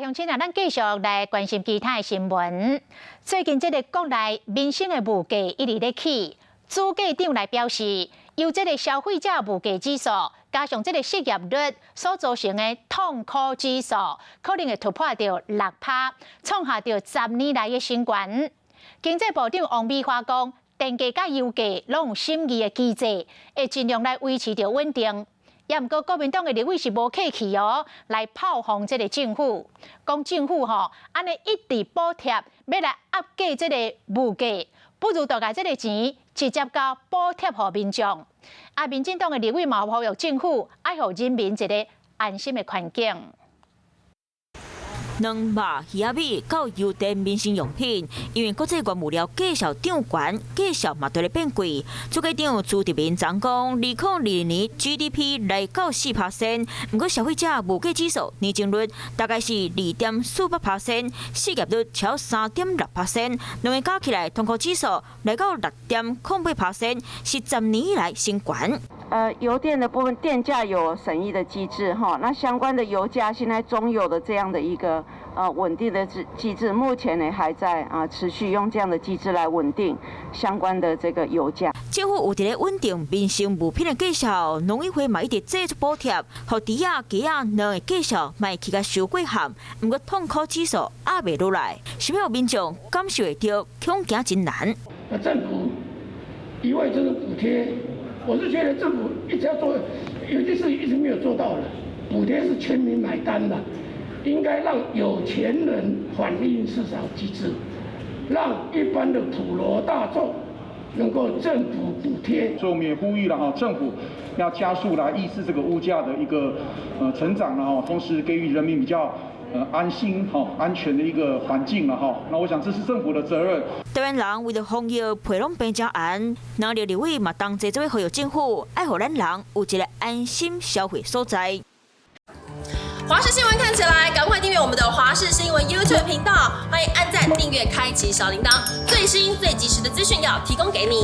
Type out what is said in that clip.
乡亲啊，咱继续来关心其他的新闻。最近这个国内民生的物价一直在起，主计长来表示，由这个消费者物价指数加上这个失业率所造成的痛苦指数，可能会突破到6%，创下到10年来的新高。经济部长王美花讲，电价甲油价拢有审议的机制，会尽量来维持着稳定。也毋过，国民党的立委是无客气哦，来炮轰这个政府，讲政府安尼一直补贴，要来压价这个物价，不如就把这个钱直接交补贴给民众。民进党的立委嘛呼吁政府爱予人民一个安心的环境。两肉、鱼仔米到油电民生用品，因为国际原物料价上涨悬，价上嘛对咧变贵。主计长朱立伦昨讲，2020年 GDP 来到4%，不过消费者物价指数年增率大概是2.48%，失业率超3.6%，两个加起来，通货指数来到6.08%，是10年以来新高。油电的部分电价有审议的机制哈，那相关的油价现在中油的这样的一个稳定的机制，目前呢还在持续用这样的机制来稳定相关的这个油价。政府有伫咧稳定民生物品的价数，农委会嘛一直制作补贴，互猪仔、鸡仔卵的价数卖去甲收过限，不过痛苦指数压袂落来，想要民众感受会到，恐惊真难。那政府一味就是补贴。我是觉得政府一直要做，有些事一直没有做到的。补贴是全民买单的，应该让有钱人反映市场机制，让一般的普罗大众能够政府补贴。所以我们也呼吁了政府要加速来抑制这个物价的一个成长同时给予人民比较安心安全的一个环境那我想这是政府的责任。台湾人为了防疫陪拢病症案，那立委嘛同齐做伙呼吁政府，爱互咱人有一个安心消费所在。华视新闻看起来，赶快订阅我们的华视新闻 YouTube 频道，欢迎按赞、订阅、开启小铃铛，最新最及时的资讯要提供给你。